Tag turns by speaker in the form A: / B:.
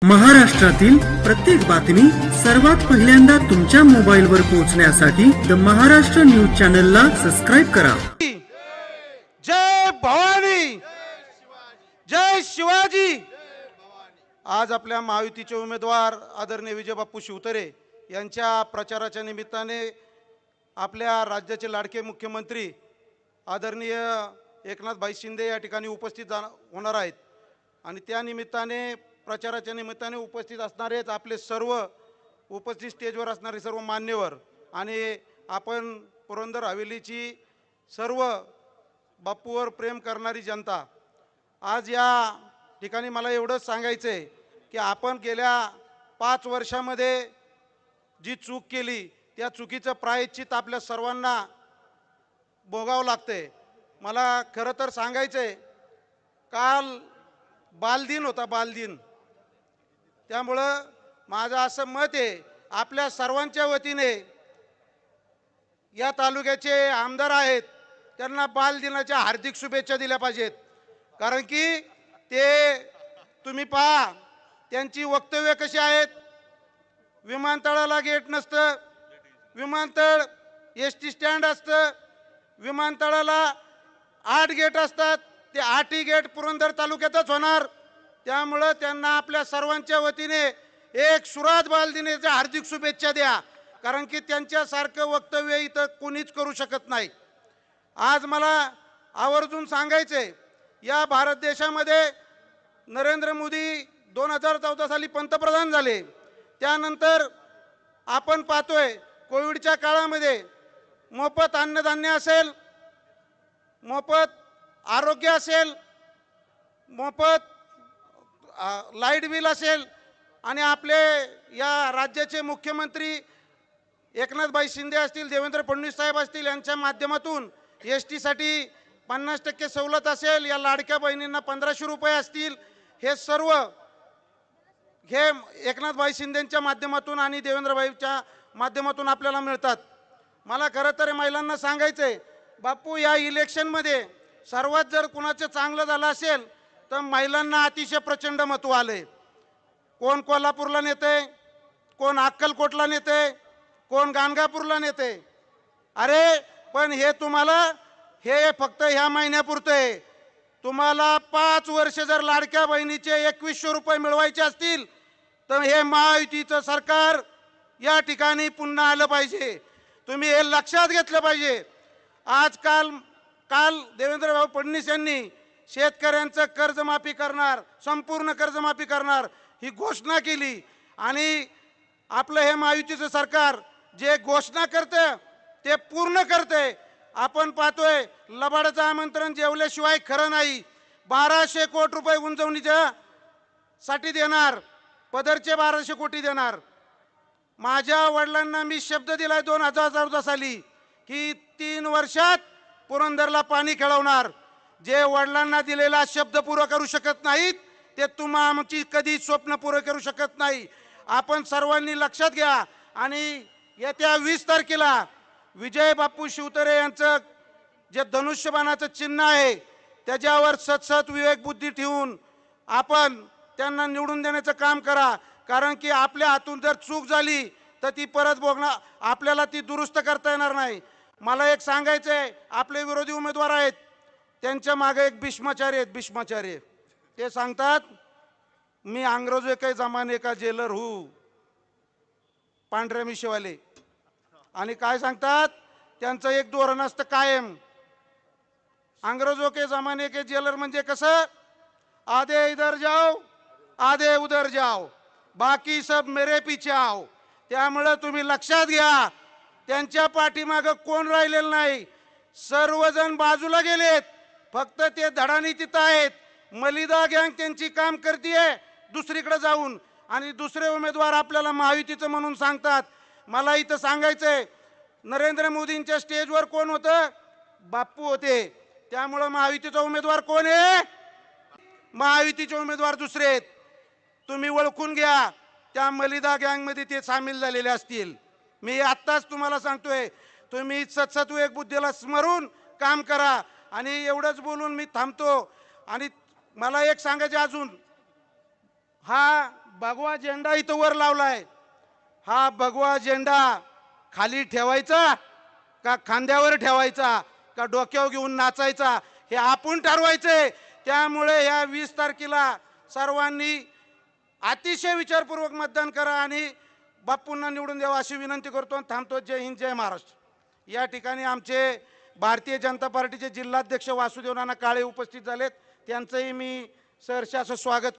A: महाराष्ट्रातील प्रत्येक बातमी सर्वात पहिल्यांदा तुमच्या मोबाईलवर पोहोचण्यासाठी द महाराष्ट्र न्यूज चॅनलला सबस्क्राईब करा।
B: जय भवानी, जय शिवाजी। आज आपल्या महायुतीचे उमेदवार आदरणीय विजय बापू शिवतरे यांच्या प्रचाराच्या निमित्ताने आपल्या राज्याचे लाडके मुख्यमंत्री आदरणीय एकनाथभाई शिंदे या ठिकाणी उपस्थित होणार आहेत आणि त्या निमित्ताने प्रचाराच्या निमित्ताने उपस्थित असणारेच आपले सर्व उपस्थित स्टेजवर असणारे सर्व मान्यवर आणि आपण पुरंदर हवेलीची सर्व बापूवर प्रेम करणारी जनता, आज या ठिकाणी मला एवढंच सांगायचं आहे की आपण गेल्या 5 वर्षामध्ये जी चूक केली त्या चुकीचं प्रायश्चित आपल्या सर्वांना भोगावं लागते। मला खरं तर सांगायचं आहे, काल बालदिन होता, बालदिन। त्यामुळं माझं असं मत आहे, आपल्या सर्वांच्या वतीने या तालुक्याचे आमदार आहेत त्यांना बालदिनाच्या हार्दिक शुभेच्छा दिल्या पाहिजेत। कारण की ते तुम्ही पहा त्यांची वक्तव्य कशी आहेत। विमानतळाला गेट नसतं, विमानतळ एसटी स्टँड असतं, विमानतळाला 8 गेट असतात, ते 8ही गेट पुरंदर तालुक्यातच होणार। त्यामुळे त्यांना आपल्या सर्वांच्या वतीने एक सुरात बालदिनाच्या हार्दिक शुभेच्छा द्या, कारण की त्यांच्यासारखं वक्तव्य इथं कोणीच करू शकत नाही। आज मला आवर्जून सांगायचंय, या भारत देशामध्ये नरेंद्र मोदी 2014 साली पंतप्रधान झाले। त्यानंतर आपण पाहतोय कोविडच्या काळामध्ये मोफत अन्नधान्य असेल, मोफत आरोग्य असेल, मोफत लाईट बिल असेल आणि आपले या राज्याचे मुख्यमंत्री एकनाथभाई शिंदे असतील, देवेंद्र फडणवीस साहेब असतील, यांच्या माध्यमातून एसटी साठी 50% सवलत असेल, या लाडक्या बहिणींना 1500 रुपये असतील, हे सर्व हे एकनाथभाई शिंदेच्या माध्यमातून आणि देवेंद्रभाईच्या माध्यमातून आपल्याला मिळतात। मला खरं तर महिलांना सांगायचंय, बापू या इलेक्शनमध्ये सर्वात जर कुणाचं चांगलं झालं असेल तर महिलांना अतिशय प्रचंड महत्त्व आले। कोण कोल्हापूरला नेते, कोण अक्कलकोटला नेते, कोण गाणगापूरला नेते। अरे पण हे तुम्हाला हे फक्त ह्या महिन्यापुरतं आहे। तुम्हाला 5 वर्ष जर लाडक्या बहिणीचे 2100 रुपये मिळवायचे असतील तर हे महायुतीचं सरकार या ठिकाणी पुन्हा आलं पाहिजे। तुम्ही हे लक्षात घेतलं पाहिजे। काल देवेंद्रभाऊ फडणवीस यांनी शेतकऱ्यांचं कर्जमाफी करणार, संपूर्ण कर्जमाफी करणार ही घोषणा केली आणि आपलं हे महायुतीचं सरकार जे घोषणा करते ते पूर्ण करते। आपण पाहतोय लबाडाचं आमंत्रण जेवल्याशिवाय खरं नाही। 1200 कोटी रुपये गुंतवणुकीच्या साठी देणार, पदरचे 1200 कोटी देणार। माझ्या वडिलांना मी शब्द दिलाय 2014 साली की 3 वर्षात पुरंदरला पाणी खेळवणार। जे वडिलांना दिलेला शब्द पूर्ण करू शकत नाहीत ते तुम्हा आमची कधी स्वप्न पूर्ण करू शकत नाही। आपण सर्वांनी लक्षात घ्या आणि येत्या 20 तारखेला विजय बापू शिवतरे यांचं जे धनुष्यबाणाचं चिन्ह आहे त्याच्यावर सतसत विवेक बुद्धी ठेवून आपण त्यांना निवडून देण्याचं काम करा। कारण की आपल्या हातून जर चूक झाली तर ती परत बघणार, आपल्याला ती दुरुस्त करता येणार नाही। मला एक सांगायचं आहे, आपले विरोधी उमेदवार आहेत त्यांच्या मागे एक भीष्माचार्य आहेत, भीष्माचार्य। ते सांगतात मी अंग्रेजों के जमाने का जेलर हूँ, पांढऱ्या मिशेवाले। आणि काय सांगतात, त्यांचं एक धोरण असतं कायम, अंग्रेजों के जमाने के जेलर म्हणजे कसं, आधे इधर जाओ आधे उधर जाओ, बाकी सब मेरे पीछे आओ। त्यामुळे तुम्ही लक्षात घ्या, त्यांच्या पाठीमागे कोण राहिलेलं नाही, सर्वजण बाजूला गेलेत, फक्त ते धडानी तिथं आहेत। मलिदा गँग त्यांची काम करतेय दुसरीकडे जाऊन आणि दुसरे उमेदवार आपल्याला महायुतीचं म्हणून सांगतात। मला इथं सांगायचंय, नरेंद्र मोदींच्या स्टेजवर कोण होतं, बापू होते। त्यामुळे महायुतीचा उमेदवार कोण आहे, महायुतीचे उमेदवार दुसरे आहेत। तुम्ही ओळखून घ्या, त्या मलिदा गँगमध्ये ते सामील झालेले असतील। मी आत्ताच तुम्हाला सांगतोय, तुम्ही सतसत एक बुद्धीला स्मरून काम करा। आणि एवढंच बोलून मी थांबतो। आणि मला एक सांगायचं अजून, हा भगवा झेंडा इथं वर लावलाय. हा भगवा झेंडा खाली ठेवायचा का खांद्यावर ठेवायचा का डोक्यावर घेऊन नाचायचा हे आपण ठरवायचंय. त्यामुळे या 20 तारखेला सर्वांनी अतिशय विचारपूर्वक मतदान करा आणि बापूंना निवडून द्यावा अशी विनंती करतो आणि थांबतो. जय हिंद, जय महाराष्ट्र. या ठिकाणी आमचे भारतीय जनता पार्टीचे जिल्हाध्यक्ष वासुदेव नाना काळे उपस्थित झालेत. त्यांचंही मी सहर्ष असं स्वागत